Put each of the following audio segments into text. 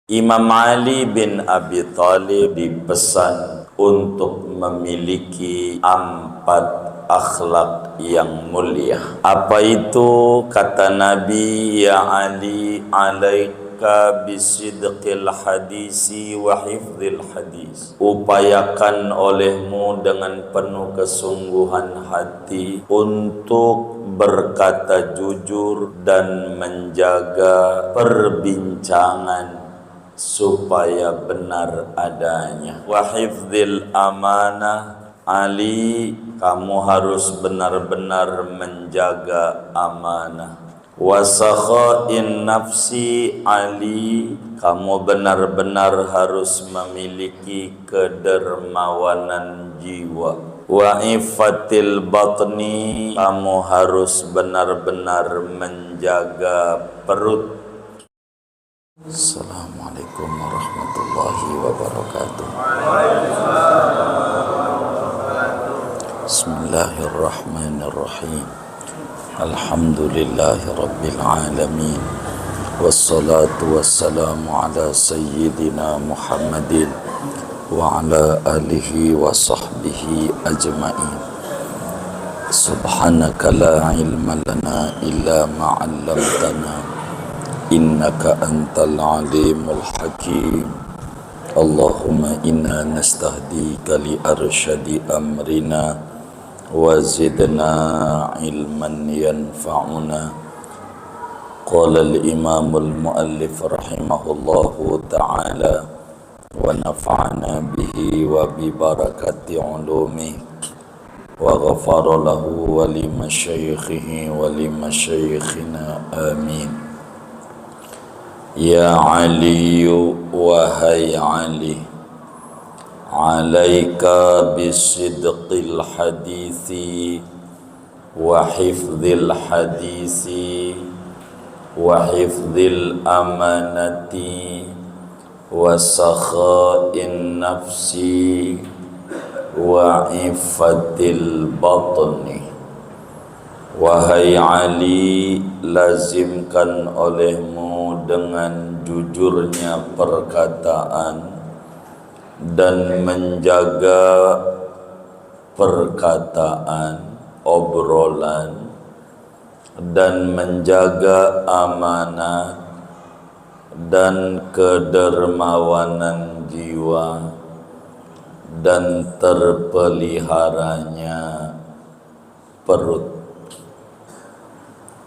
Imam Ali bin Abi Thalib dipesan untuk memiliki 4 akhlak yang mulia. Apa itu? Kata Nabi, ya Ali, alaika bisidqil hadisi wa hifdzil hadis. Upayakan olehmu dengan penuh kesungguhan hati untuk berkata jujur dan menjaga perbincangan supaya benar adanya. Wa hifdzil amanah, Ali, kamu harus benar-benar menjaga amanah. Wa sakhain nafsi, Ali, kamu benar-benar harus memiliki kedermawanan jiwa. Wa ifatil batni, kamu harus benar-benar menjaga perut. Assalamualaikum warahmatullahi wabarakatuh. Bismillahirrahmanirrahim. Alhamdulillahi rabbil alamin. Wassalatu wassalamu ala sayyidina Muhammadin wa ala alihi wa sahbihi ajma'in. Subhanaka la ilma lana illa ma 'allamtana innaka antal alimul hakim. Allahumma inna nastahdika li arsyadi amrina wa zidna ilman yanfa'una. Qala al-imamul muallif rahimahullahu ta'ala wa nafa'ana bihi wa bi barakati ulumi wa ghafara lahu wa li masyayikhihi wa li masyayikhina amin. Ya Ali, wahai Ali, alaika bisidqil hadithi wa hifdzil hadisi wa hifdzil amanati wa sakhain nafsi wa ifatil batni. Wahai Ali, lazimkan olehmu dengan jujurnya perkataan dan menjaga perkataan, obrolan, dan menjaga amanat dan kedermawanan jiwa dan terpeliharanya perut.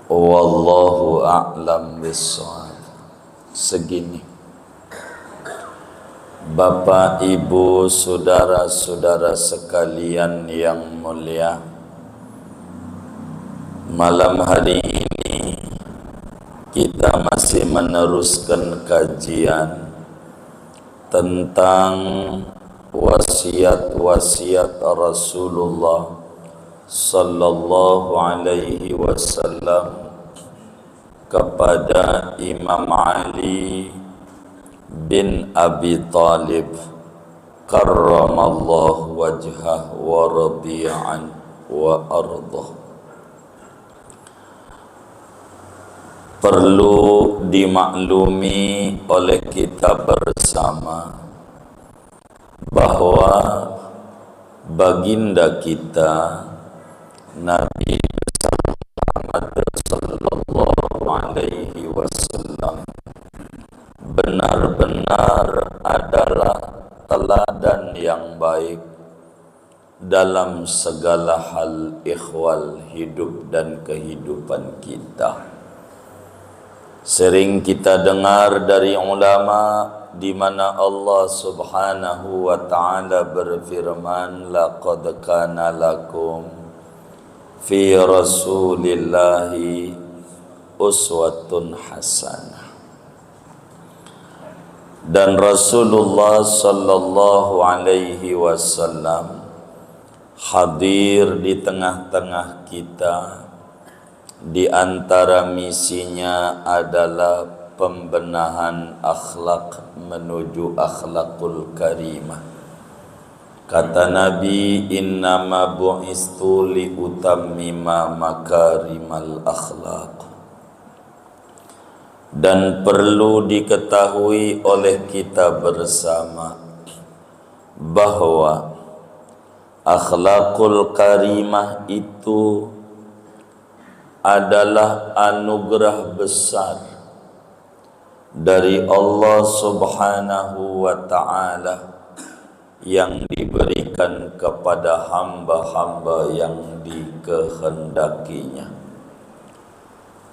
Wallahu a'lam bishawab. Segini, Bapak, Ibu, saudara-saudara sekalian yang mulia, malam hari ini kita masih meneruskan kajian tentang wasiat-wasiat Rasulullah sallallahu alaihi wasallam kepada Imam Ali bin Abi Thalib karramallahu wajhah wa radiya'an wa ardah. Perlu dimaklumi oleh kita bersama bahwa baginda kita Nabi Muhammad sallallahu alaihi wasallam benar-benar adalah teladan yang baik dalam segala hal ihwal hidup dan kehidupan kita. Sering kita dengar dari ulama di mana Allah Subhanahu wa taala berfirman, laqad kana lakum fi Rasulillahi uswatun hasanah. Dan Rasulullah sallallahu alaihi wasallam hadir di tengah-tengah kita. Di antara misinya adalah pembenahan akhlak menuju akhlakul karimah. Kata Nabi, innama bu'istu li utammima makarimal akhlaq. Dan perlu diketahui oleh kita bersama bahwa akhlakul karimah itu adalah anugerah besar dari Allah Subhanahu wa ta'ala yang diberikan kepada hamba-hamba yang dikehendakinya.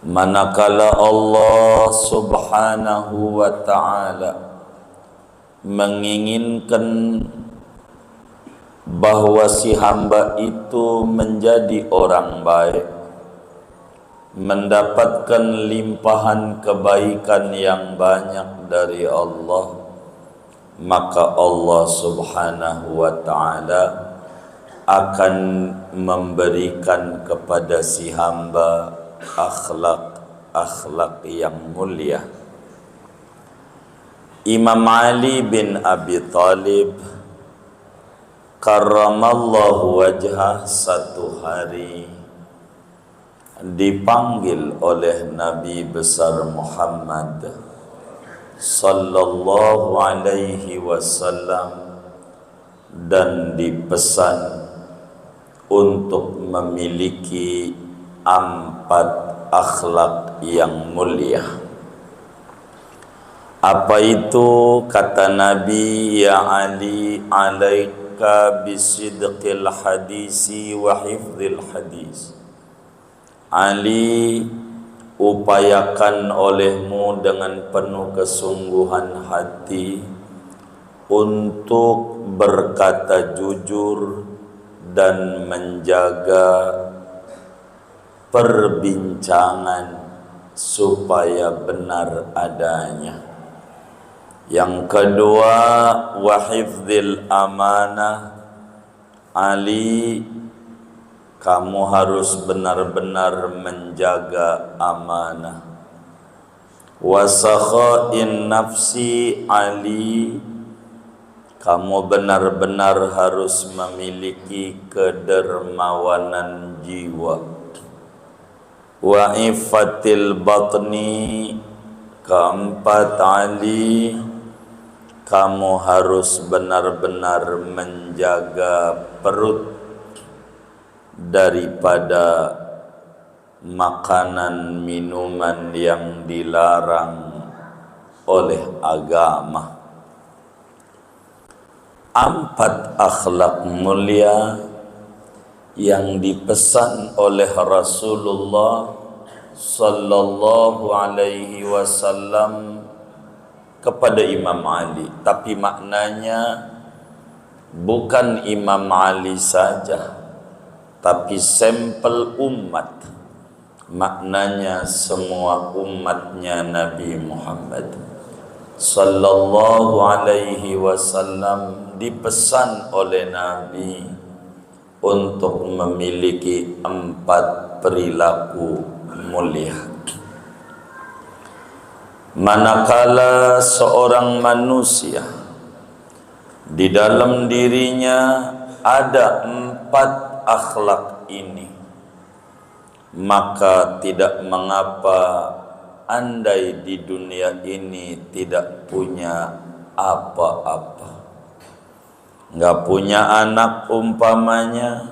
Manakala Allah Subhanahu wa ta'ala menginginkan bahwa si hamba itu menjadi orang baik, mendapatkan limpahan kebaikan yang banyak dari Allah, maka Allah Subhanahu wa ta'ala akan memberikan kepada si hamba akhlak yang mulia. Imam Ali bin Abi Thalib karramallahu wajhah satu hari dipanggil oleh Nabi besar Muhammad sallallahu alaihi wasallam dan dipesan untuk memiliki 4 akhlak yang mulia. Apa itu? Kata Nabi, ya Ali, alaika bisidqil hadisi wa hifdzil hadis. Ali, upayakan olehmu dengan penuh kesungguhan hati untuk berkata jujur dan menjaga perbincangan supaya benar adanya. Yang kedua, wa hifdzil amanah. Ali, kamu harus benar-benar menjaga amanah. Wa sakhain nafsi. Ali, kamu benar-benar harus memiliki kedermawanan jiwa. Wa ifatil batni. Keempat, Ali, kamu harus benar-benar menjaga perut daripada makanan minuman yang dilarang oleh agama. 4 akhlak mulia yang dipesan oleh Rasulullah sallallahu alaihi wasallam kepada Imam Ali. Tapi maknanya bukan Imam Ali saja, tapi sampel umat. Maknanya semua umatnya Nabi Muhammad sallallahu alaihi wasallam dipesan oleh Nabi untuk memiliki 4 perilaku mulia. Manakala seorang manusia di dalam dirinya ada 4 akhlak ini, maka tidak mengapa andai di dunia ini tidak punya apa-apa, nggak punya anak umpamanya,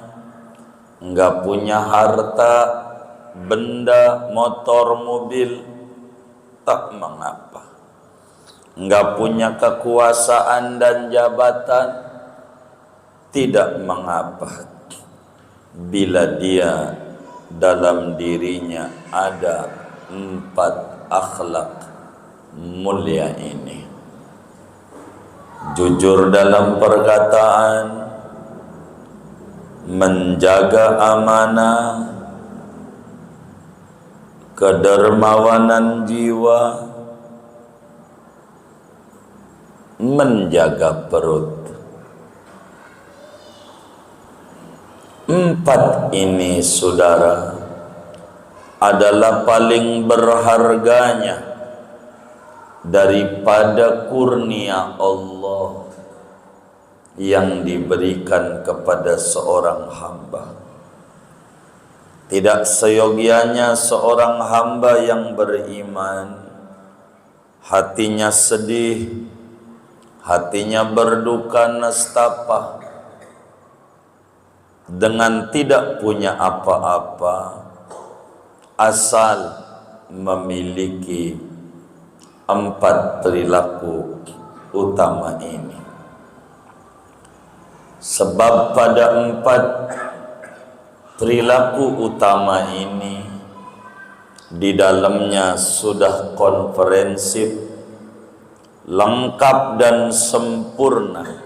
nggak punya harta, benda, motor, mobil, tak mengapa. Nggak punya kekuasaan dan jabatan, tidak mengapa. Bila dia dalam dirinya ada 4 akhlak mulia ini. Jujur dalam perkataan, menjaga amanah, kedermawanan jiwa, menjaga perut. 4 ini, saudara, adalah paling berharganya daripada kurnia Allah yang diberikan kepada seorang hamba. Tidak seyogianya seorang hamba yang beriman hatinya sedih, hatinya berduka nestapa, dengan tidak punya apa-apa, asal memiliki 4 perilaku utama ini. Sebab pada 4 perilaku utama ini di dalamnya sudah komprehensif, lengkap dan sempurna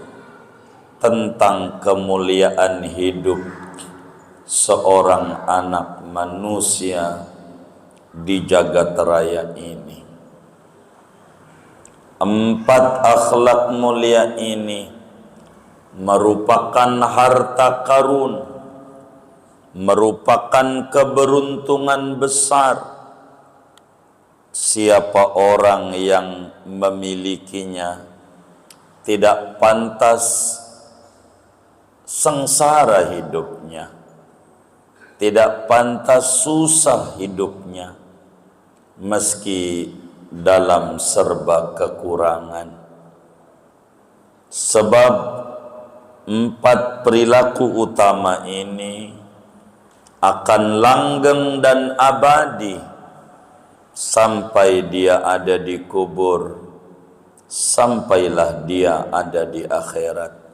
tentang kemuliaan hidup seorang anak manusia di jagat raya ini. 4 akhlak mulia ini merupakan harta karun, merupakan keberuntungan besar. Siapa orang yang memilikinya tidak pantas sengsara hidupnya, tidak pantas susah hidupnya, meski dalam serba kekurangan. Sebab 4 perilaku utama ini akan langgeng dan abadi sampai dia ada di kubur, sampailah dia ada di akhirat.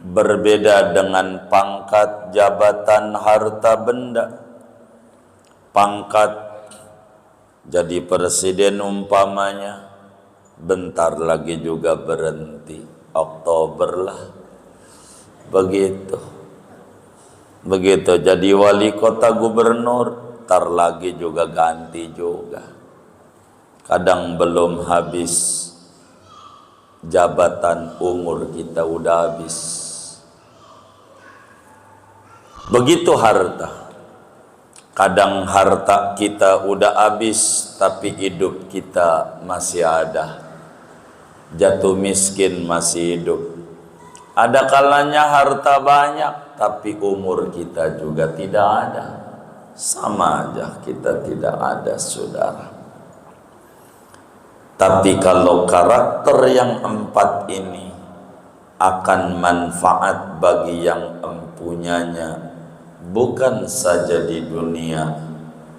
Berbeda dengan pangkat, jabatan, harta benda. Pangkat jadi presiden umpamanya, bentar lagi juga berhenti, Oktober lah. Begitu jadi wali kota, gubernur, tar lagi juga ganti juga. Kadang belum habis jabatan, umur kita udah habis. Begitu harta. Kadang harta kita udah habis, tapi hidup kita masih ada. Jatuh miskin masih hidup. Ada kalanya harta banyak, tapi umur kita juga tidak ada. Sama aja kita tidak ada, saudara. Tapi kalau karakter yang 4 ini akan manfaat bagi yang mempunyanya, bukan saja di dunia,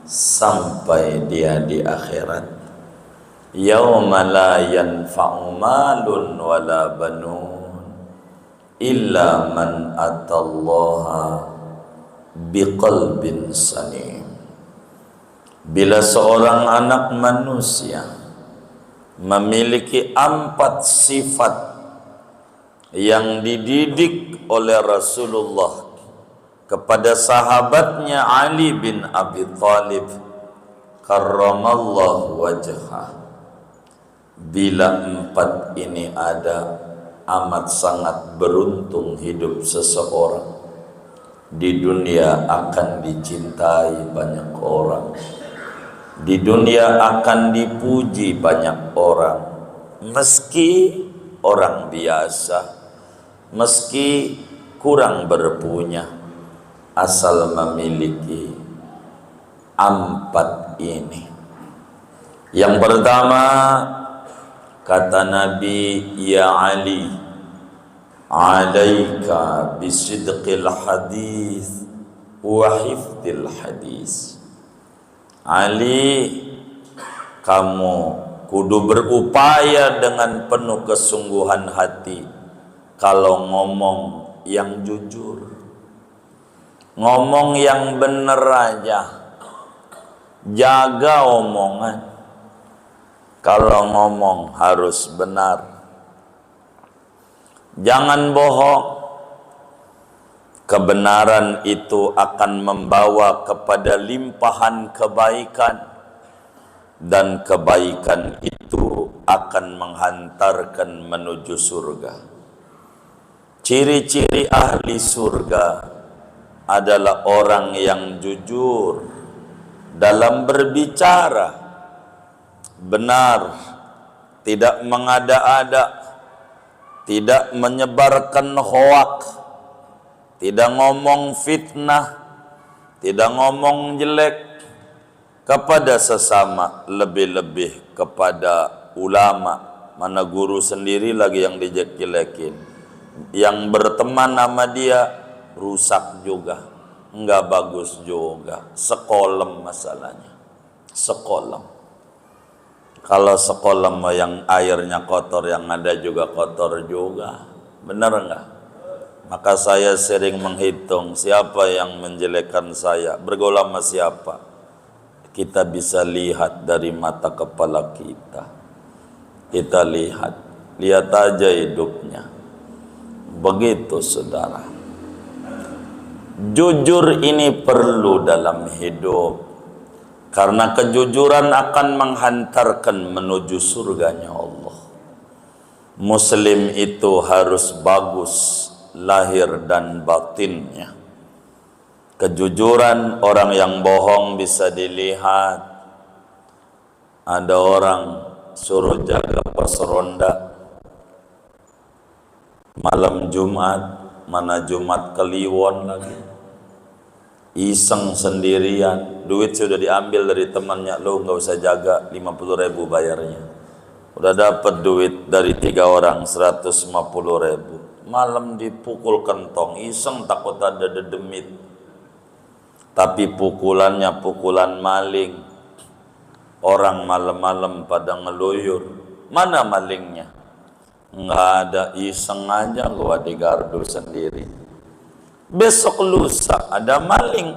sampai dia di akhirat. Yauma la yanfa'u malun wala banun illa man atallaha biqalbin salim. Bila seorang anak manusia memiliki 4 sifat yang dididik oleh Rasulullah kepada sahabatnya Ali bin Abi Thalib karramallahu wajhah, bila 4 ini ada, amat sangat beruntung hidup seseorang. Di dunia akan dicintai banyak orang, di dunia akan dipuji banyak orang, meski orang biasa, meski kurang berpunya, asal memiliki 4 ini. Yang pertama, kata Nabi, ya Ali, alaika bisidqil hadis wa hifdil hadis. Ali, kamu kudu berupaya dengan penuh kesungguhan hati kalau ngomong yang jujur, ngomong yang bener aja, jaga omongan. Kalau ngomong harus benar, jangan bohong. Kebenaran itu akan membawa kepada limpahan kebaikan, dan kebaikan itu akan menghantarkan menuju surga. Ciri-ciri ahli surga adalah orang yang jujur dalam berbicara, benar, tidak mengada-ada, tidak menyebarkan hoak, tidak ngomong fitnah, tidak ngomong jelek kepada sesama, lebih-lebih kepada ulama, mana guru sendiri lagi yang dijelekin. Yang berteman sama dia rusak juga, enggak bagus juga. Sekolah masalahnya, sekolah. Kalau sekolah yang airnya kotor, yang ada juga kotor juga, benar enggak? Maka saya sering menghitung siapa yang menjelekkan saya, bergaul sama siapa. Kita bisa lihat dari mata kepala kita. Kita lihat aja hidupnya. Begitu saudara. Jujur ini perlu dalam hidup, karena kejujuran akan menghantarkan menuju surganya Allah. Muslim itu harus bagus lahir dan batinnya. Kejujuran, orang yang bohong bisa dilihat. Ada orang suruh jaga pos ronda malam Jumat, mana Jumat Kliwon lagi, iseng sendirian, duit sudah diambil dari temannya, lo nggak usah jaga, 50.000 bayarnya. Udah dapat duit dari 3 orang 150.000, malam dipukul kentong, iseng takut ada dedemit, tapi pukulannya pukulan maling. Orang malam-malam pada ngeluyur, mana malingnya? Nggak ada, iseng aja gua di gardu sendiri. Besok lusa ada maling,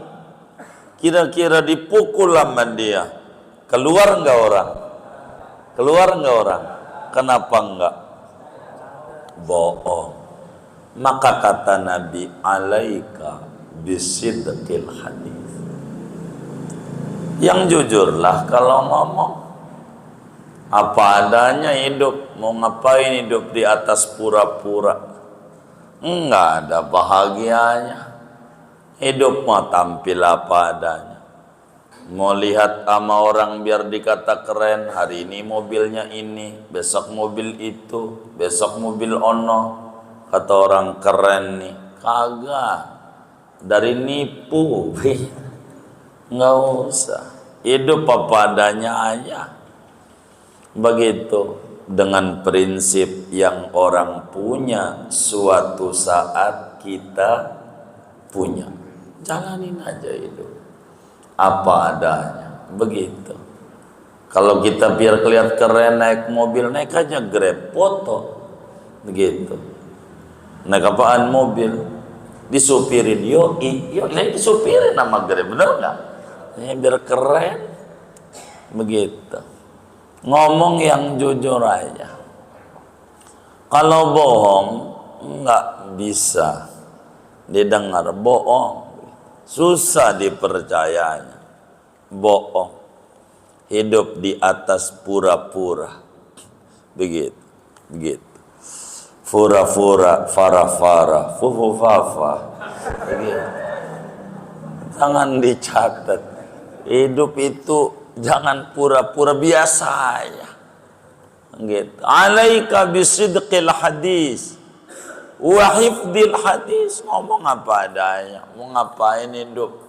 kira-kira dipukul sama dia, keluar nggak orang? Keluar nggak orang? Kenapa nggak? Bohong. Maka kata Nabi, alaika bisidqil hadis. Yang jujurlah kalau ngomong. Apa adanya hidup. Mau ngapain hidup di atas pura-pura? Enggak ada bahagianya. Hidup mau tampil apa adanya. Mau lihat sama orang biar dikata keren. Hari ini mobilnya ini, besok mobil itu, besok mobil ono. Kata orang keren nih. Kagak. Dari nipu. Nggak usah. Hidup apa adanya aja. Begitu. Dengan prinsip yang orang punya, suatu saat kita punya. Jalanin aja hidup apa adanya. Begitu. Kalau kita biar kelihatan keren naik mobil, naik aja Grab, foto. Begitu. Naik apaan? Mobil. Disupirin, yuk disupirin nama Grab, bener nggak? Ya, biar keren. Begitu. Ngomong yang jujur aja. Kalau bohong nggak bisa didengar, bohong susah dipercayanya. Bohong, hidup di atas pura-pura. Begitu. Fura-fura, fara-fara, fufu-fafa. Begitu. Jangan dicatat. Hidup itu jangan pura-pura, biasa aja. Gitu. Alaika bisidqil hadis wa hifdil hadis. Ngomong apa adanya. Mau ngapain hidup?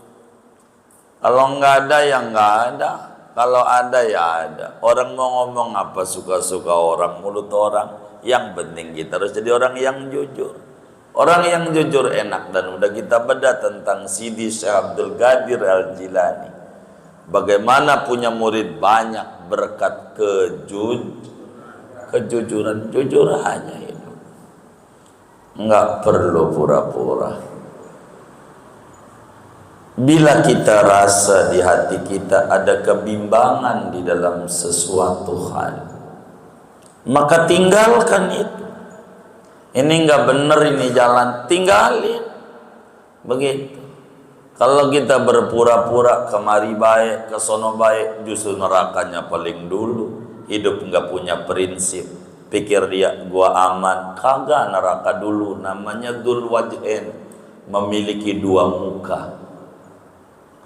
Kalau nggak ada ya nggak ada. Kalau ada ya ada. Orang mau ngomong apa suka-suka orang, mulut orang. Yang penting kita harus jadi orang yang jujur. Orang yang jujur enak. Dan udah kita bedah tentang Sidi Syekh Abdul Qadir Al-Jilani. Bagaimana punya murid banyak berkat kejujuran. Jujur aja itu. Enggak perlu pura-pura. Bila kita rasa di hati kita ada kebimbangan di dalam sesuatu hal, maka tinggalkan itu. Ini enggak benar, ini jalan, tinggalin. Begitu. Kalau kita berpura-pura kemari baik, ke sono baik, justru nerakanya paling dulu. Hidup enggak punya prinsip. Pikir dia, gua aman. Kagak, neraka dulu. Namanya dzul wajhain, memiliki 2 muka.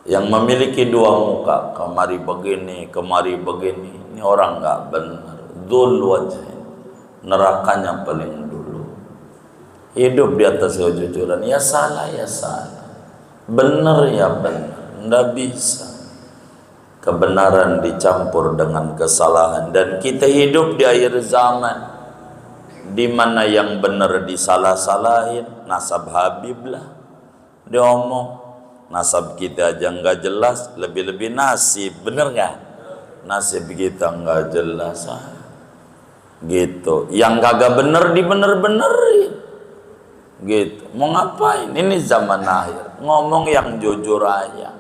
Yang memiliki 2 muka, kemari begini, kemari begini. Ini orang enggak benar. Dzul wajhain, nerakanya paling dulu. Hidup di atas kejujuran. Ya salah, ya salah. Benar ya benar, nggak bisa. kebenaran dicampur dengan kesalahan, dan kita hidup di akhir zaman di mana yang benar disalah-salahin. Nasab Habib lah diomong, nasab kita aja nggak jelas, lebih-lebih nasib, bener nggak? Nasib kita nggak jelas, gitu. Yang kagak bener dibener-benerin, gitu. Mau ngapain? Ini zaman akhir, ngomong yang jujur aja.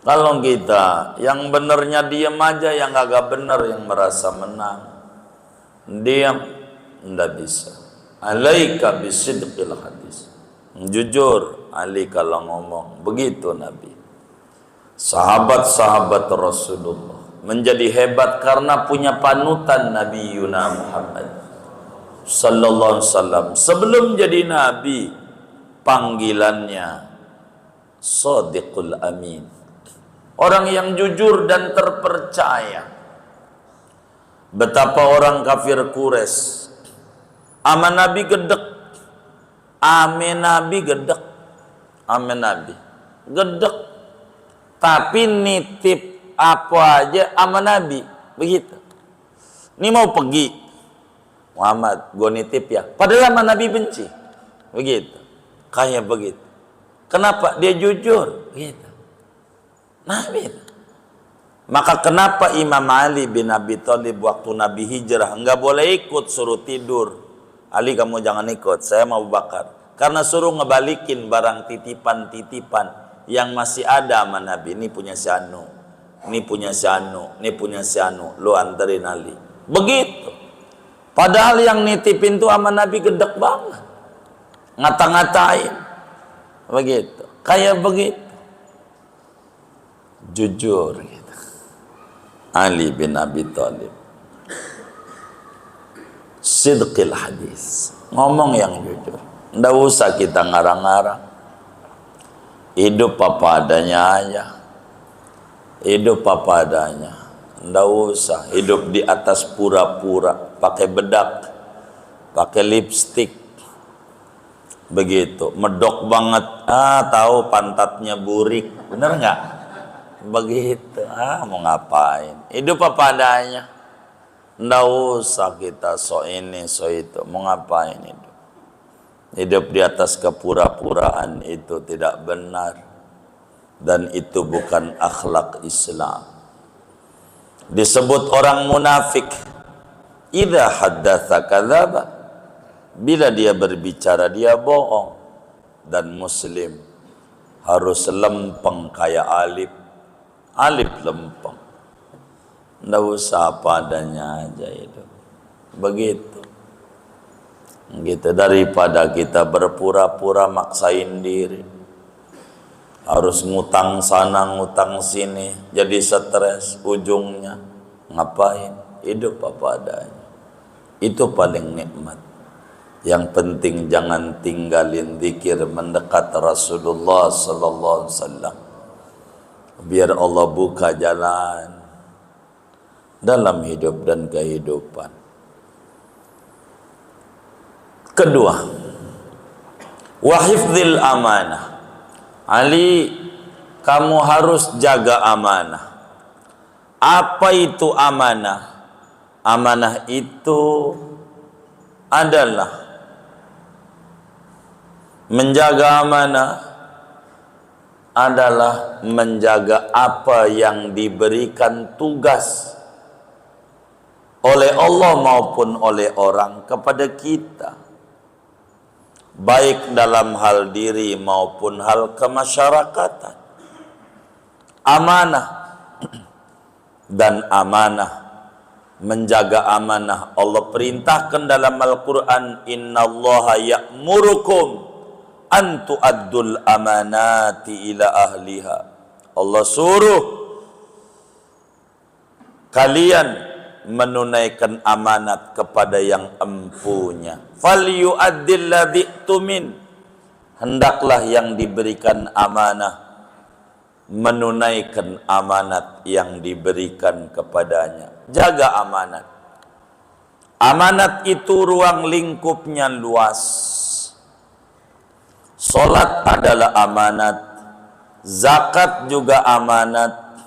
Kalau kita yang benernya diam aja, yang kagak bener yang merasa menang, diam, ndak bisa. Alaika bisidqil hadis, jujur Ali kalau ngomong, begitu Nabi. Sahabat-sahabat Rasulullah menjadi hebat karena punya panutan Nabi Yuna Muhammad sallallahu alaihi wasallam. Sebelum jadi nabi, panggilannya Shadiqul Amin, orang yang jujur dan terpercaya. Betapa orang kafir Quraisy ama Nabi gedek, ame Nabi gedek, ame Nabi gedek, tapi nitip apa aja ama Nabi begitu. Ini mau pergi, Muhammad, gue nitip ya. Padahal sama Nabi benci, begitu. Kayak begitu. Kenapa? Dia jujur, begitu. Nabi. Maka kenapa Imam Ali bin Abi Thalib waktu Nabi hijrah nggak boleh ikut, suruh tidur. Ali, kamu jangan ikut, saya mau bakar. Karena suruh ngebalikin barang titipan-titipan yang masih ada sama Nabi. Ini punya si Anu, ini punya si Anu, ini punya si Anu, lu anterin Ali. Begitu. Padahal yang nitipin tuh sama Nabi gedek banget, ngata-ngatain, begitu. Kayak begitu, jujur gitu. Ali bin Abi Thalib, sidqil hadis, ngomong yang jujur. Nggak usah kita ngarang-ngarang, hidup apa adanya aja, hidup apa adanya. Nggak usah hidup di atas pura-pura, pakai bedak, pakai lipstik, begitu, medok banget, tahu pantatnya burik, bener nggak? Begitu, mau ngapain? Hidup apa adanya. Nggak usah kita so ini so itu, mau ngapain hidup? Hidup di atas kepura-puraan itu tidak benar, dan itu bukan akhlak Islam. Disebut orang munafik, idza haddatsa kadzaba, bila dia berbicara dia bohong. Dan muslim harus lempeng kayak alif, alif lempeng. Nggak usah apa adanya aja itu, begitu. Gitu, daripada kita berpura-pura maksain diri, harus ngutang sana ngutang sini, jadi stres, ujungnya ngapain? Hidup apa adanya, itu paling nikmat. Yang penting jangan tinggalin zikir, mendekat Rasulullah sallallahu alaihi wasallam, biar Allah buka jalan dalam hidup dan kehidupan. Kedua, wa hifdzil amanah. Ali, kamu harus jaga amanah. Apa itu amanah? Amanah itu adalah menjaga amanah, adalah menjaga apa yang diberikan tugas oleh Allah maupun oleh orang kepada kita, baik dalam hal diri maupun hal kemasyarakatan. Amanah dan amanah, menjaga amanah, Allah perintahkan dalam Al-Quran, innallaha ya'murukum an tu'addul amanati ila ahliha. Allah suruh kalian menunaikan amanat kepada yang empunya. Falyu'addil ladzi tumin, hendaklah yang diberikan amanah menunaikan amanat yang diberikan kepadanya. Jaga amanat. Amanat itu ruang lingkupnya luas. Salat adalah amanat, zakat juga amanat,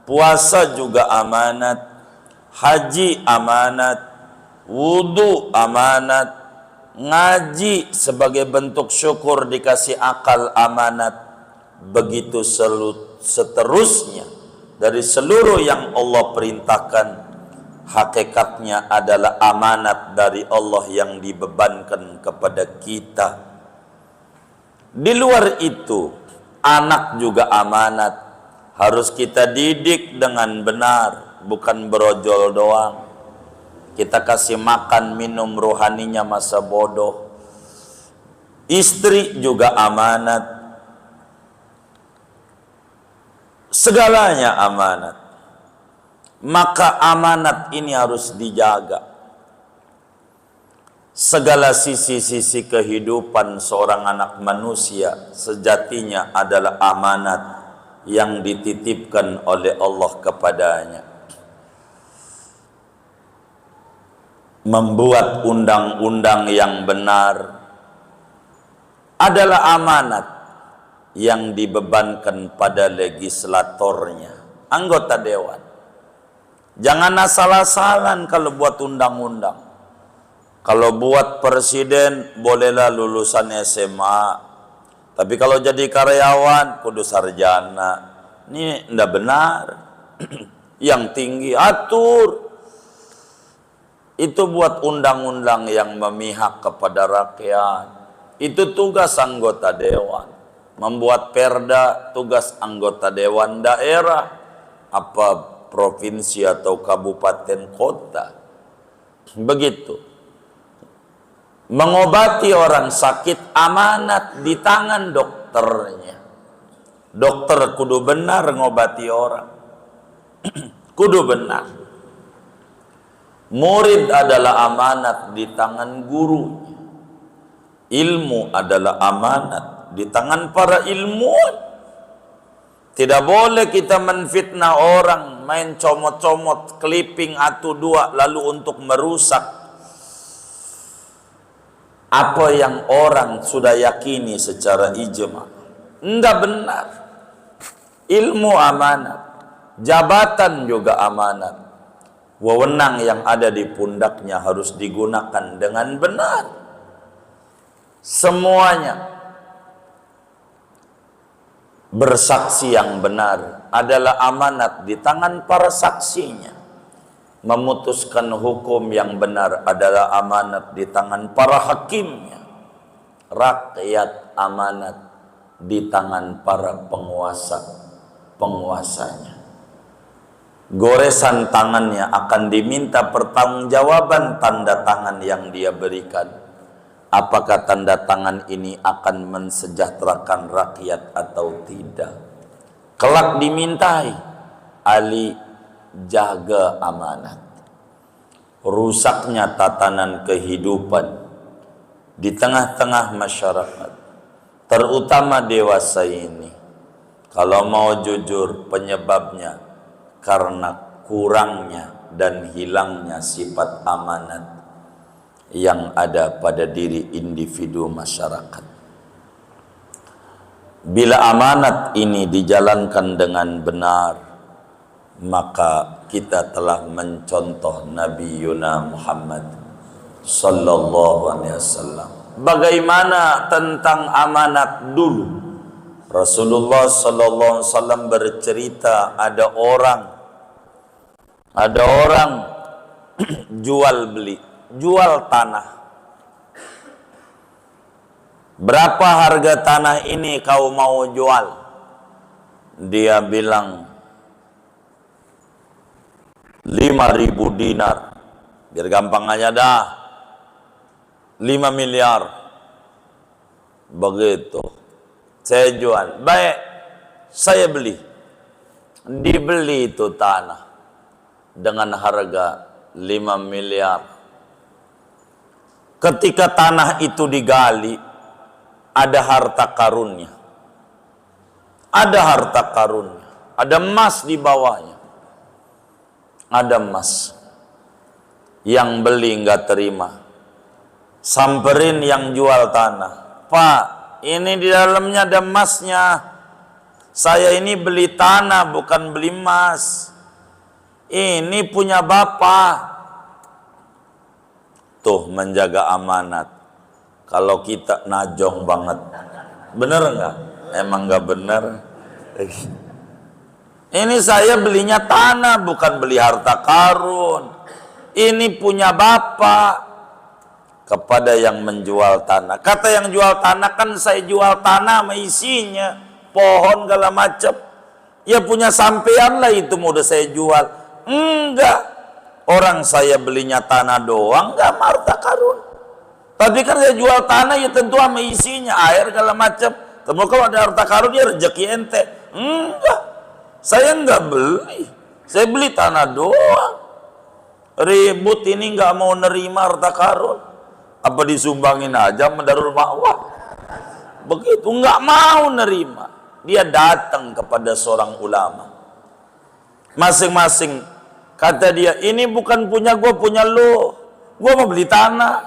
puasa juga amanat, haji amanat, wudu amanat, ngaji sebagai bentuk syukur dikasih akal amanat, begitu seterusnya dari seluruh yang Allah perintahkan, hakikatnya adalah amanat dari Allah yang dibebankan kepada kita. Di luar itu, anak juga amanat, harus kita didik dengan benar, bukan berojol doang. Kita kasih makan minum rohaninya masa bodoh. Istri juga amanat, segalanya amanat. Maka amanat ini harus dijaga. Segala sisi-sisi kehidupan seorang anak manusia sejatinya adalah amanat yang dititipkan oleh Allah kepadanya. Membuat undang-undang yang benar adalah amanat yang dibebankan pada legislatornya, anggota dewan. Jangan asal-asalan kalau buat undang-undang. Kalau buat presiden bolehlah lulusan SMA, tapi kalau jadi karyawan kudu sarjana. Ini tidak benar. Yang tinggi atur. Itu buat undang-undang yang memihak kepada rakyat. Itu tugas anggota dewan. Membuat perda tugas anggota dewan daerah, apa provinsi atau kabupaten kota. Begitu. Mengobati orang sakit amanat di tangan dokternya. Dokter kudu benar ngobati orang. Kudu benar. Murid adalah amanat di tangan gurunya. Ilmu adalah amanat di tangan para ilmuwan. Tidak boleh kita menfitnah orang, main comot-comot, clipping atau dua lalu untuk merusak apa yang orang sudah yakini secara ijma. Enggak benar. Ilmu amanat, jabatan juga amanat. Wewenang yang ada di pundaknya harus digunakan dengan benar. Semuanya. Bersaksi yang benar adalah amanat di tangan para saksinya. Memutuskan hukum yang benar adalah amanat di tangan para hakimnya. Rakyat amanat di tangan para penguasanya. Goresan tangannya akan diminta pertanggungjawaban tanda tangan yang dia berikan. Apakah tanda tangan ini akan mensejahterakan rakyat atau tidak? Kelak dimintai, Ali jaga amanat. Rusaknya tatanan kehidupan di tengah-tengah masyarakat, terutama dewasa ini, kalau mau jujur penyebabnya karena kurangnya dan hilangnya sifat amanat yang ada pada diri individu masyarakat. Bila amanat ini dijalankan dengan benar, maka kita telah mencontoh Nabi Yuna Muhammad sallallahu alaihi wasallam. Bagaimana tentang amanat dulu? Rasulullah sallallahu alaihi wasallam bercerita ada orang jual tanah. Berapa harga tanah ini kau mau jual? Dia bilang 5.000 dinar. Biar gampang aja dah. 5 miliar. Begitu. Saya jual. Baik, saya beli. Dibeli itu tanah dengan harga 5 miliar. Ketika tanah itu digali, ada harta karunnya. Ada harta karunnya. Ada emas di bawahnya. Ada emas. Yang beli nggak terima. Samperin yang jual tanah. Pak, ini di dalamnya ada emasnya. Saya ini beli tanah bukan beli emas. Ini punya bapak. Tuh menjaga amanat. Kalau kita najong banget. Bener nggak? Emang nggak bener? Ini saya belinya tanah bukan beli harta karun. Ini punya bapak. Kepada yang menjual tanah. Kata yang jual tanah, kan saya jual tanah sama isinya, pohon segala macam. Ya punya sampean lah itu, mau udah saya jual. Enggak, orang saya belinya tanah doang, enggak harta karun. Tapi kan saya jual tanah ya tentu sama isinya, air segala macam. Tapi kalau ada harta karun ya rezeki ente. Enggak, saya enggak beli, saya beli tanah doang. Ribut ini enggak mau nerima harta karun. Apa disumbangin aja mendarul ma'wah? Begitu, nggak mau nerima. Dia datang kepada seorang ulama. Masing-masing kata dia, ini bukan punya gue, punya lo. Gue mau beli tanah.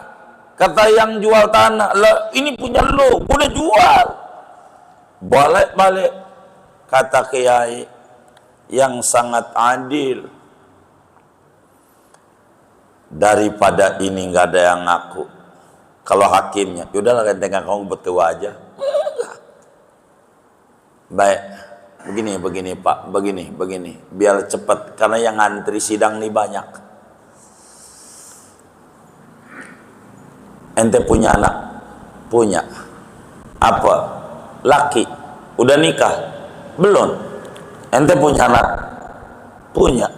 Kata yang jual tanah, lah ini punya lo, gue udah jual. Balik-balik kata kiai yang sangat adil. Daripada ini nggak ada yang ngaku. Kalau hakimnya, yaudahlah gantengan kamu bertua aja. Baik, begini Pak, begini, biar cepat karena yang ngantri sidang nih banyak. Ente punya anak? Punya. Apa? Laki. Udah nikah? Belum. Ente punya anak? Punya.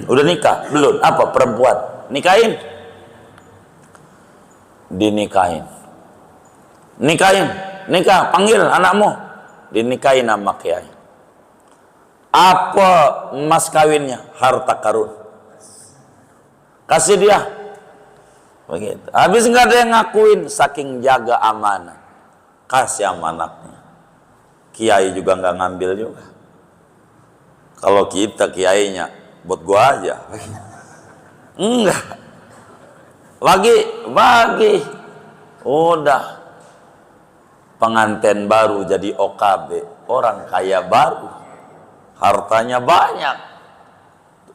Udah nikah? Belum. Apa? Perempuan. Nikahin? Dinikahin. Nikah, panggil anakmu. Dinikahin sama kiai. Apa mas kawinnya? Harta karun. Kasih dia. Begitu. Habis nggak ada yang ngakuin, saking jaga amanah. Kasih amanatnya. Kiai juga nggak ngambil juga. Kalau kita kiainya, buat gua aja. Enggak. Bagi. Udah. Pengantin baru jadi OKB. Orang kaya baru. Hartanya banyak.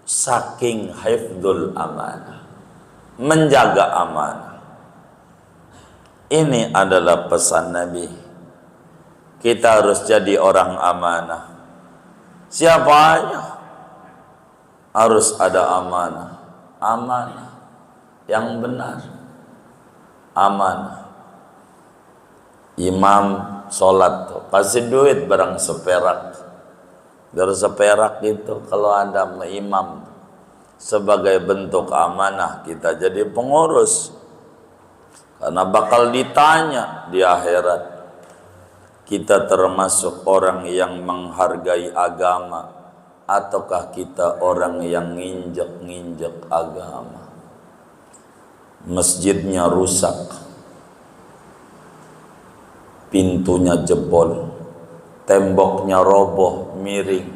Saking hifdzul amanah. Menjaga amanah. Ini adalah pesan Nabi. Kita harus jadi orang amanah. Siapa aja harus ada amanah. Amanah yang benar, amanah. Imam sholat tuh kasih duit barang seperak, biar seperak itu kalau ada imam sebagai bentuk amanah kita jadi pengurus, karena bakal ditanya di akhirat. Kita termasuk orang yang menghargai agama ataukah kita orang yang nginjek-nginjek agama? Masjidnya rusak, pintunya jebol, temboknya roboh, miring.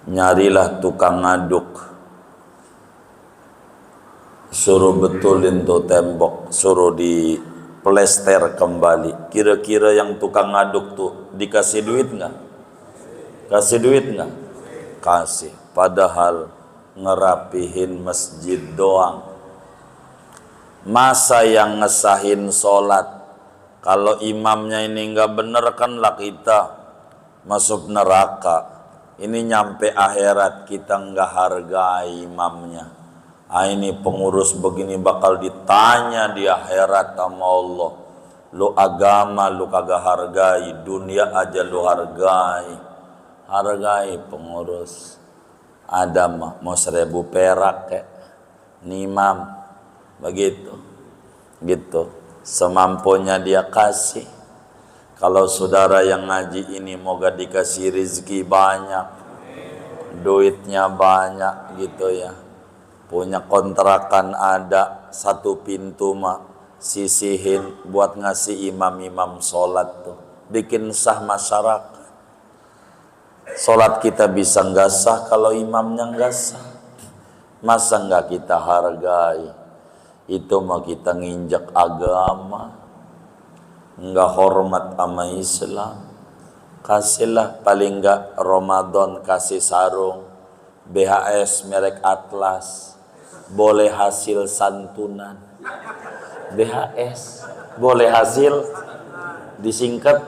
Nyarilah tukang ngaduk, suruh betulin tuh tembok, suruh di plester kembali. Kira-kira yang tukang ngaduk tuh dikasih duit nggak? Kasih duit nggak? Kasih. Padahal ngerapihin masjid doang. Masa yang ngesahin sholat, kalau imamnya ini nggak bener kan lah kita masuk neraka. Ini nyampe akhirat kita nggak hargai imamnya. Ini pengurus begini bakal ditanya di akhirat sama Allah. Lu agama lu kagak hargai, dunia aja lu hargai. Hargai pengurus. Ada mau 1000 perak kayak imam. Begitu, gitu, semampunya dia kasih. Kalau saudara yang ngaji ini moga dikasih rezeki banyak, duitnya banyak, gitu ya. Punya kontrakan ada 1 pintu mah sisihin buat ngasih imam-imam sholat tuh, bikin sah masyarakat. Sholat kita bisa nggak sah kalau imamnya nggak sah. Masa nggak kita hargai? Itu mah kita nginjak agama, nggak hormat sama Islam. kasihlah paling enggak Ramadan kasih sarung, BHS merek Atlas, boleh hasil santunan. BHS boleh hasil disingkat,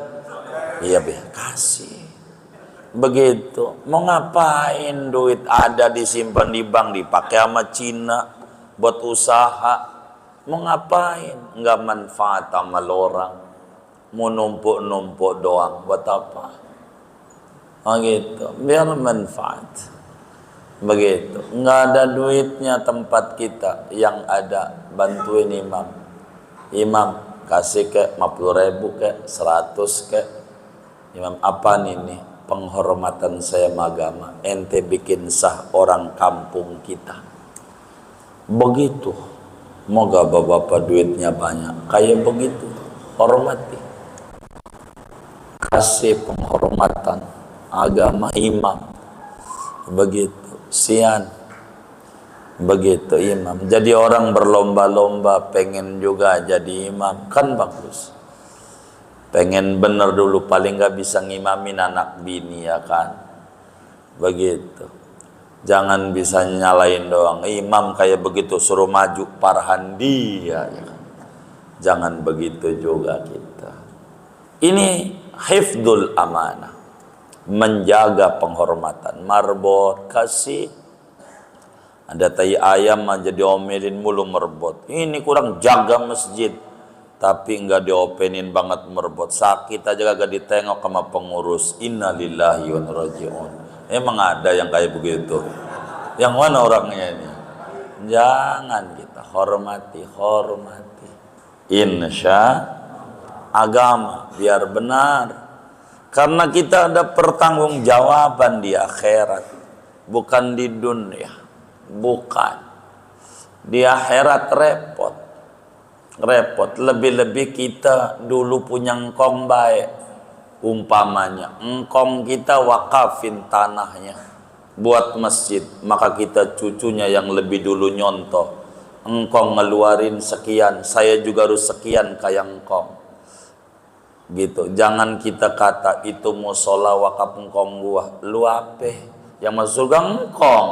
iya kasih. Begitu. Mau ngapain duit ada disimpan di bank dipakai sama Cina buat usaha? Mau ngapain? Enggak manfaat sama orang. Mau numpuk-numpuk doang buat apa? Begitu. Biar manfaat. Begitu. Enggak ada duitnya tempat kita, yang ada bantuin imam. Imam kasih ke 50.000 ke 100 ke. Imam apa nih? Penghormatan saya agama. Ente bikin sah orang kampung kita. Begitu. Moga bapak-bapak duitnya banyak. Kayak begitu. Hormati. Kasih penghormatan agama imam. Begitu. Sian. Begitu imam. Jadi orang berlomba-lomba pengen juga jadi imam. Kan bagus. Pengen bener dulu, paling nggak bisa ngimamin anak bini, ya kan? Begitu. Jangan bisa nyalain doang. Imam kayak begitu suruh maju parahan dia, ya kan? Jangan begitu juga kita. Ini hifdzul amanah, menjaga penghormatan. Marbot kasih. Ada tai ayam aja diomelin mulu merbot. Ini kurang jaga masjid. Tapi enggak diopenin banget merbot, sakit aja kagak ditengok sama pengurus. Innalillahi wa inna ilaihi raji'un. Emang ada yang kayak begitu? Yang mana orangnya ini? Jangan kita hormati. Insya agama biar benar, karena kita ada pertanggungjawaban di akhirat, bukan di dunia. Bukan di akhirat repot. Lebih-lebih kita dulu punya engkong baik, umpamanya engkong kita wakafin tanahnya buat masjid, maka kita cucunya yang lebih dulu nyontoh, engkong ngeluarin sekian, saya juga harus sekian kayak engkong gitu. Jangan kita kata itu musola wakaf engkong gua, lu apa yang masuk surga engkong,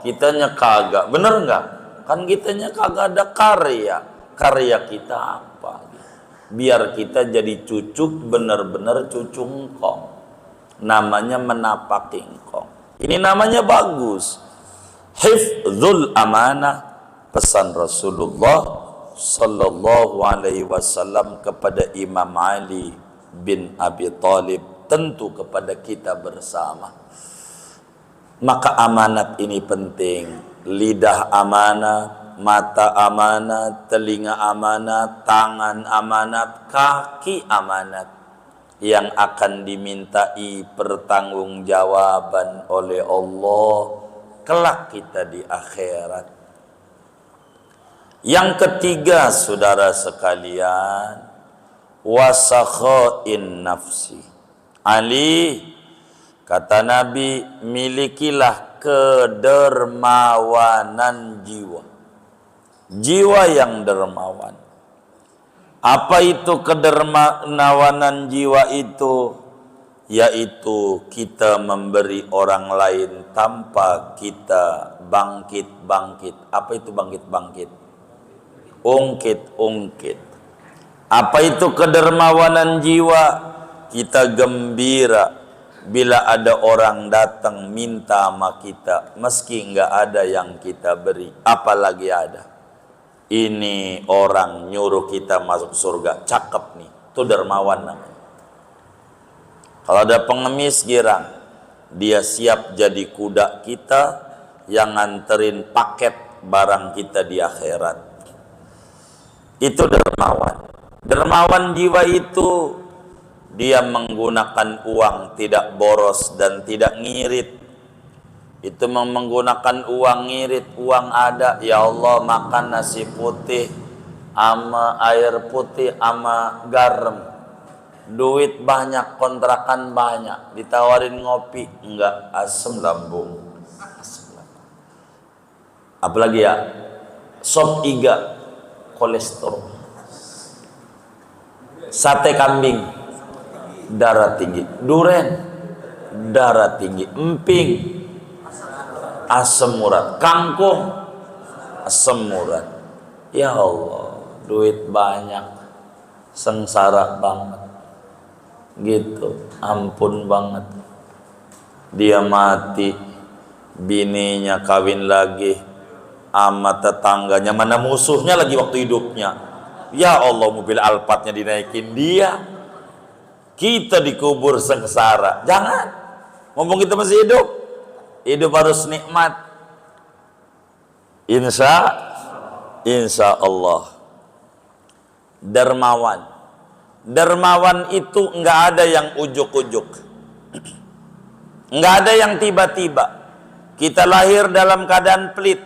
kitanya kagak. Bener nggak? Kan kitanya kagak ada karya kita apa? Biar kita jadi cucu, benar-benar cucu engkong. Namanya menapaki engkong. Ini namanya bagus. Hifdzul amanah, pesan Rasulullah sallallahu alaihi wasallam kepada Imam Ali bin Abi Thalib, tentu kepada kita bersama. Maka amanat ini penting. Lidah amanat, mata amanat, telinga amanat, tangan amanat, kaki amanat, yang akan dimintai pertanggungjawaban oleh Allah kelak kita di akhirat. Yang ketiga, saudara sekalian, wasakhain nafsi. Ali, kata Nabi, milikilah kedermawanan jiwa. Jiwa yang dermawan. Apa itu kedermawanan jiwa itu? Yaitu kita memberi orang lain tanpa kita bangkit-bangkit. Apa itu bangkit-bangkit? Ungkit-ungkit. Apa itu kedermawanan jiwa? Kita gembira bila ada orang datang minta sama kita, meski enggak ada yang kita beri, apalagi ada. Ini orang nyuruh kita masuk surga, cakep nih, itu dermawan namanya. Kalau ada pengemis girang, dia siap jadi kuda kita yang nganterin paket barang kita di akhirat. Itu dermawan. Dermawan jiwa itu dia menggunakan uang tidak boros dan tidak ngirit. Itu menggunakan uang ngirit, uang ada, ya Allah makan nasi putih ama air putih ama garam, duit banyak, kontrakan banyak, ditawarin ngopi, enggak, asam lambung. Apalagi ya, sop iga, kolesterol, sate kambing, darah tinggi. Duren, darah tinggi. Emping, asam urat. Kangkung, asam urat. Ya Allah, duit banyak, sengsara banget. Gitu, ampun banget. Dia mati, bininya kawin lagi, ama tetangganya, mana musuhnya lagi waktu hidupnya. Ya Allah, mobil Alphardnya dinaikin dia, kita dikubur sengsara. Jangan, mumpung kita masih hidup, hidup harus nikmat. Insya Allah. Dermawan itu nggak ada yang ujuk-ujuk, nggak ada yang tiba-tiba. Kita lahir dalam keadaan pelit.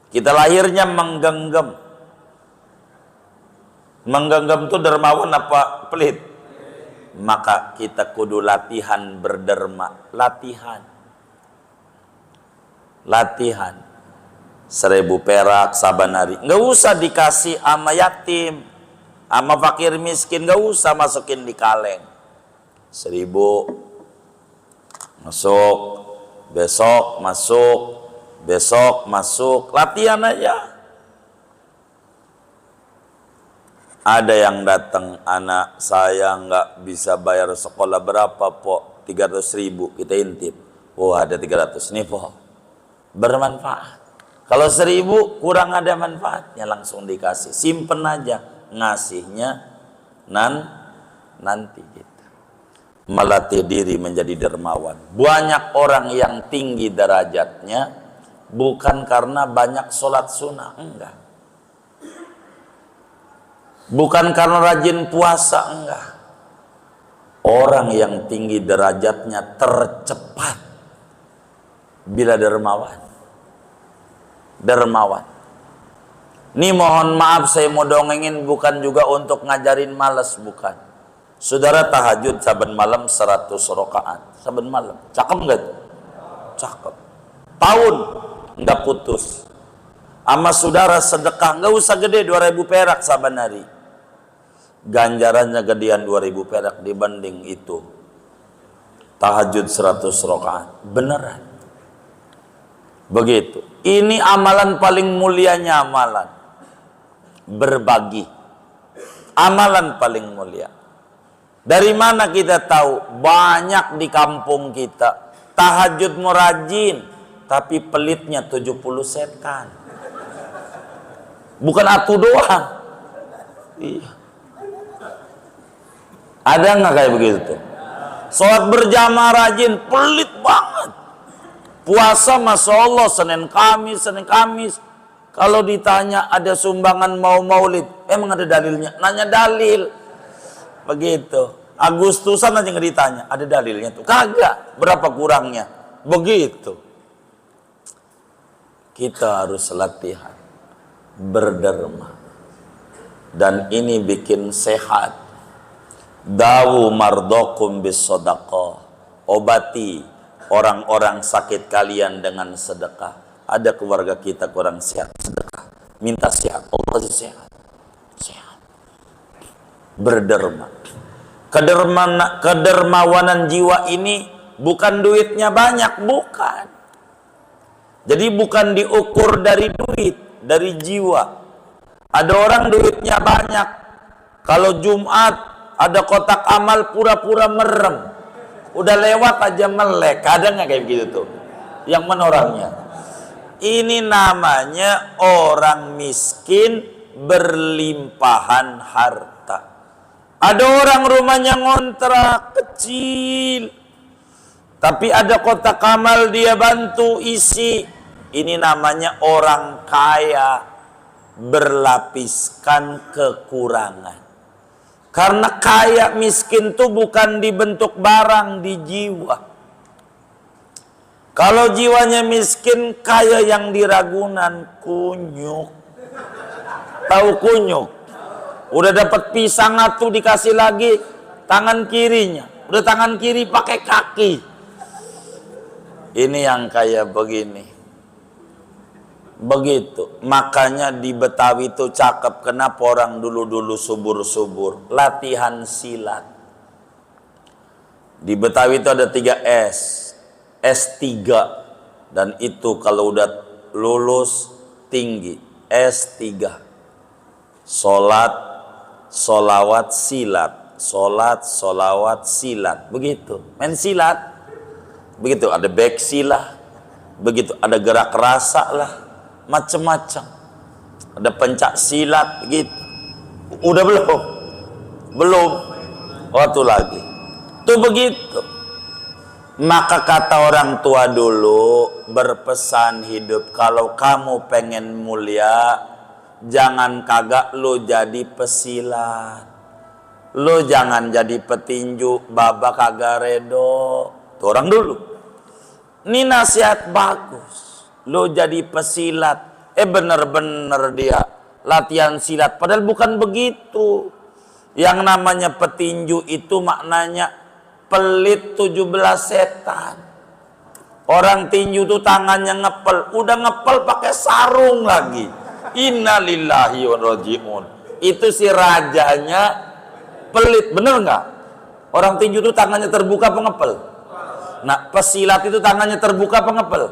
Kita lahirnya menggenggam. Menggenggam itu dermawan apa pelit? Maka kita kudu latihan berderma. Latihan. 1.000 perak saban hari. Nggak usah dikasih ama yatim, ama fakir miskin, nggak usah masukin di kaleng. 1.000 masuk, besok masuk, besok masuk, latihan aja. Ada yang datang, anak saya nggak bisa bayar sekolah, berapa po? 300.000, kita intip. Oh ada 300 nih po, bermanfaat. Kalau 1.000 kurang ada manfaatnya, langsung dikasih, simpen aja, ngasihnya nanti gitu. Melatih diri menjadi dermawan. Banyak orang yang tinggi derajatnya bukan karena banyak sholat sunnah, enggak. Bukan karena rajin puasa, enggak. Orang yang tinggi derajatnya tercepat bila dermawan. Ini mohon maaf saya mau dongengin, bukan juga untuk ngajarin malas, bukan. Saudara tahajud saben malam 100 rakaat saben malam. Cakep enggak? Cakep. Tahun enggak putus. Ama saudara sedekah enggak usah gede, 2.000 perak saban hari. Ganjarannya gedean 2.000 perak dibanding itu tahajud 100 rakaat. Beneran. Begitu. Ini amalan paling mulianya, amalan berbagi. Amalan paling mulia. Dari mana kita tahu? Banyak di kampung kita tahajud mau rajin, tapi pelitnya 70 setan. Bukan atu doang. Iya. Ada nggak kayak begitu? Sholat berjamaah rajin, pelit banget. Puasa Masya Allah Senin Kamis. Kalau ditanya ada sumbangan mau maulid, emang ada dalilnya? Nanya dalil. Begitu. Agustusan aja nggak ditanya, ada dalilnya tuh? Kagak. Berapa kurangnya? Begitu. Kita harus latihan berderma. Dan ini bikin sehat. Dawu mardokum bis sodaqah. Obati orang-orang sakit kalian dengan sedekah. Ada keluarga kita kurang sehat, sedekah, minta sehat, Allah kasih sehat. Berderma. Kedermawanan jiwa ini bukan duitnya banyak, bukan. Jadi bukan diukur dari duit, dari jiwa. Ada orang duitnya banyak, kalau Jumat ada kotak amal pura-pura merem, udah lewat aja melek. Ada nggak kayak begitu tuh? Yang mana orangnya? Ini namanya orang miskin berlimpahan harta. Ada orang rumahnya ngontrak kecil, tapi ada kotak amal dia bantu isi. Ini namanya orang kaya berlapiskan kekurangan. Karena kaya miskin tuh bukan dibentuk barang, di jiwa. Kalau jiwanya miskin, kaya yang di Ragunan, kunyuk. Tahu kunyuk? Udah dapat pisang atuh dikasih lagi tangan kirinya. Udah tangan kiri pakai kaki. Ini yang kaya begini. Begitu. Makanya di Betawi itu cakep. Kenapa orang dulu-dulu subur-subur? Latihan silat. Di Betawi itu ada 3 S. S3. Dan itu kalau udah lulus tinggi. S3. Sholat, sholawat, silat. Sholat, sholawat, silat. Begitu. Main silat. Begitu. Ada back silah. Begitu. Ada gerak rasa lah. Macam-macam. Ada pencak silat. Begitu. Udah belum? Belum. Waktu lagi. Tuh begitu. Maka kata orang tua dulu berpesan hidup, kalau kamu pengen mulia, jangan kagak lu jadi pesilat, lu jangan jadi petinju, baba kagak redo. Tuh orang dulu. Ini nasihat bagus. Lu jadi pesilat, bener-bener dia latihan silat. Padahal bukan begitu. Yang namanya petinju itu maknanya pelit 17 setan. Orang tinju tuh tangannya ngepel, udah ngepel pakai sarung lagi. Innalillahi wa rajiun. Itu si rajanya pelit, bener nggak? Orang tinju tuh tangannya terbuka apa ngepel? Nah, pesilat itu tangannya terbuka apa ngepel?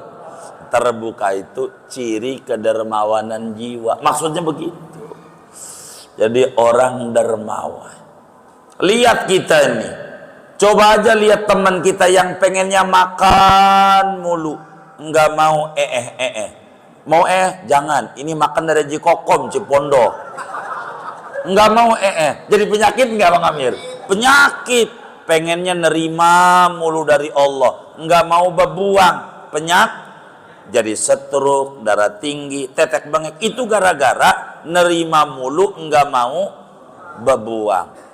Terbuka itu ciri kedermawanan jiwa. Maksudnya begitu. Jadi orang dermawan. Lihat kita ini. Coba aja lihat teman kita yang pengennya makan mulu, nggak mau mau jangan, ini makan dari Jikokom Cipondo, nggak mau jadi penyakit nggak Bang Amir? Penyakit, pengennya nerima mulu dari Allah, nggak mau berbuang, jadi stroke, darah tinggi, tetek bengek, itu gara-gara nerima mulu nggak mau berbuang.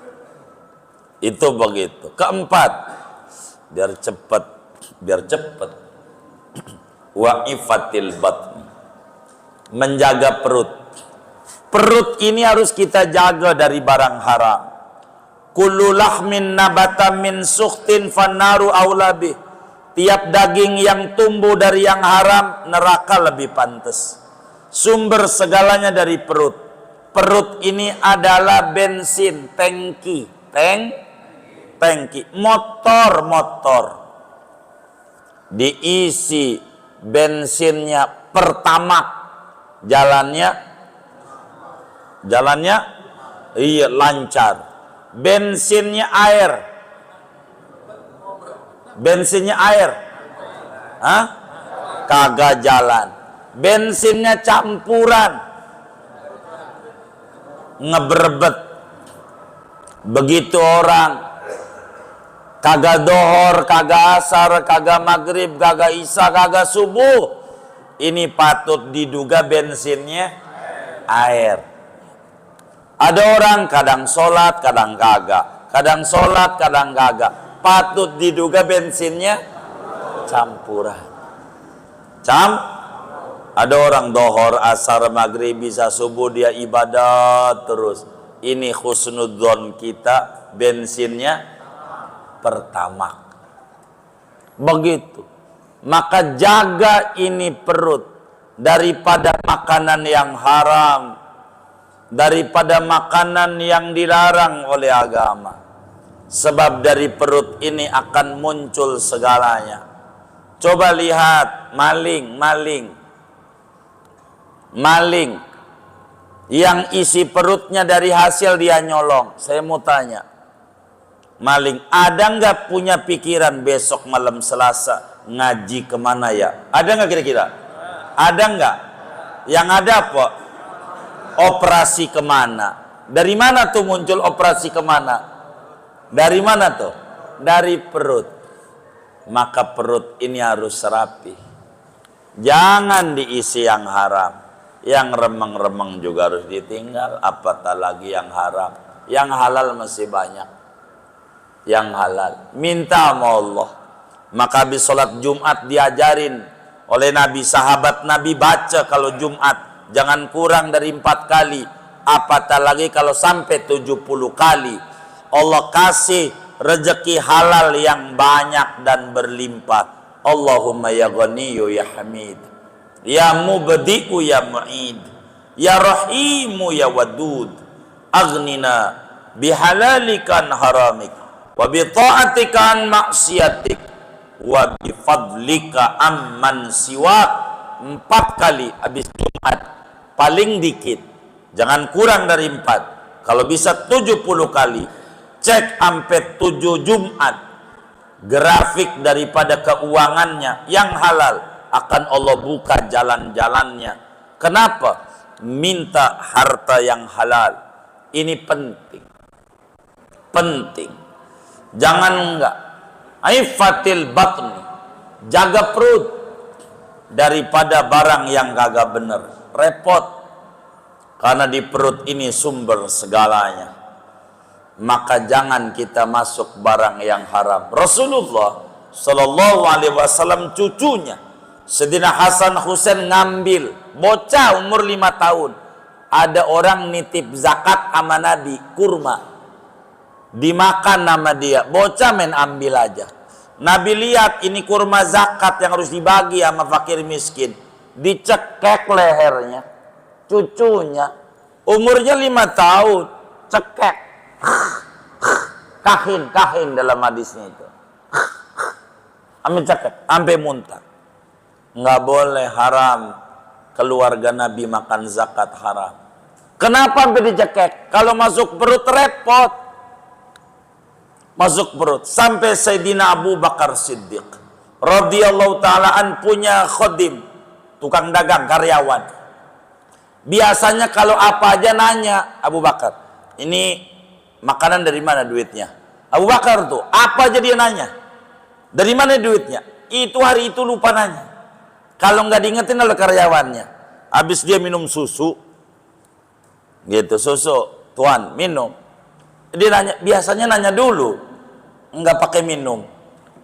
Itu begitu. Keempat, biar cepet wa ifatil batni, menjaga perut. Perut ini harus kita jaga dari barang haram. Kullu lahmin nabata min sukhtin fannaru aulabih. Tiap daging yang tumbuh dari yang haram, neraka lebih pantas. Sumber segalanya dari perut. Perut ini adalah bensin, tangki, motor diisi bensinnya pertama, jalannya iya lancar. Bensinnya air, kagak jalan. Bensinnya campuran, ngeberbet. Begitu orang kagak dohor, kagak asar, kagak maghrib, kagak isya, kagak subuh, ini patut diduga bensinnya air. Ada orang kadang sholat, kadang kagak, kadang sholat, kadang kagak, patut diduga bensinnya campuran. Ada orang dohor, asar, maghrib, isya, subuh, dia ibadah terus. Ini husnudzon kita, bensinnya pertamax. Begitu. Maka jaga ini perut daripada makanan yang haram, daripada makanan yang dilarang oleh agama. Sebab dari perut ini akan muncul segalanya. Coba lihat maling yang isi perutnya dari hasil dia nyolong. Saya mau tanya, maling ada nggak punya pikiran besok malam Selasa ngaji kemana ya? Ada nggak kira-kira? Ada nggak? Yang ada apa? Operasi kemana? Dari mana tuh muncul operasi kemana? Dari mana tuh? Dari perut. Maka perut ini harus rapi. Jangan diisi yang haram. Yang remeng-remeng juga harus ditinggal, apatah lagi yang haram. Yang halal masih banyak. Yang halal minta sama Allah. Maka habis sholat Jumat diajarin oleh Nabi, sahabat Nabi baca kalau Jumat jangan kurang dari 4 kali, apatah lagi kalau sampai 70 kali. Allah kasih rezeki halal yang banyak dan berlimpah. Allahumma ya Ghaniyyu ya Hamid Ya mubdi'u ya mu'id, ya rahimu ya wadud, aghnina bihalalikan haramik, wa bi ta'atika an maksiatik, wa bi fadlika amman siwak. 4 kali habis Jumat, paling dikit, jangan kurang dari 4. Kalau bisa 70 kali. Cek sampai 7 Jumat, grafik daripada keuangannya yang halal akan Allah buka jalan-jalannya. Kenapa? Minta harta yang halal. Ini penting. Penting. Jangan enggak. Aifatil batni. Jaga perut daripada barang yang kagak bener. Repot. Karena di perut ini sumber segalanya. Maka jangan kita masuk barang yang haram. Rasulullah Sallallahu Alaihi Wasallam cucunya Sayyidina Hasan Husain ngambil, bocah umur 5 tahun. Ada orang nitip zakat sama Nabi, kurma. Dimakan nama dia, bocah main ambil aja. Nabi lihat ini kurma zakat yang harus dibagi sama fakir miskin. Dicekek lehernya. Cucunya, umurnya 5 tahun, cekek. Kahin dalam hadisnya itu. Ambil cekek, sampai muntah. Nggak boleh, haram. Keluarga Nabi makan zakat haram. Kenapa sampai dicekek? Kalau masuk perut repot. Masuk perut. Sampai Sayyidina Abu Bakar Siddiq radhiyallahu ta'alaan punya khodim, tukang dagang, karyawan. Biasanya kalau apa aja nanya Abu Bakar, ini makanan dari mana duitnya? Abu Bakar tuh apa aja dia nanya, dari mana duitnya? Itu hari itu lupa nanya. Kalau nggak diingetin oleh karyawannya, habis dia minum susu, gitu, susu, tuan minum. Dia nanya, biasanya nanya dulu, nggak pakai minum.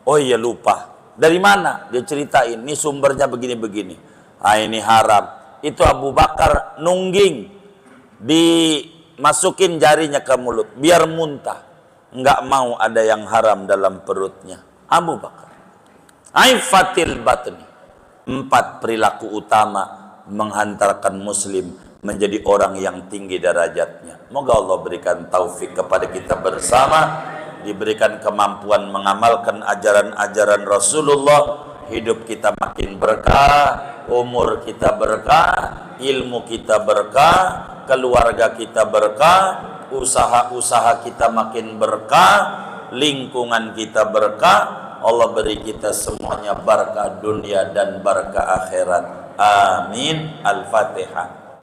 Oh iya lupa. Dari mana? Dia ceritain, ini sumbernya begini-begini. Ah ini haram. Itu Abu Bakar nungging, dimasukin jarinya ke mulut, biar muntah. Nggak mau ada yang haram dalam perutnya. Abu Bakar. Aifatil batni. 4 perilaku utama menghantarkan muslim menjadi orang yang tinggi derajatnya. Moga Allah berikan taufik kepada kita bersama, diberikan kemampuan mengamalkan ajaran-ajaran Rasulullah, hidup kita makin berkah, umur kita berkah, ilmu kita berkah, keluarga kita berkah, usaha-usaha kita makin berkah, lingkungan kita berkah. Allah beri kita semuanya barakah dunia dan barakah akhirat. Amin. Al-Fatihah.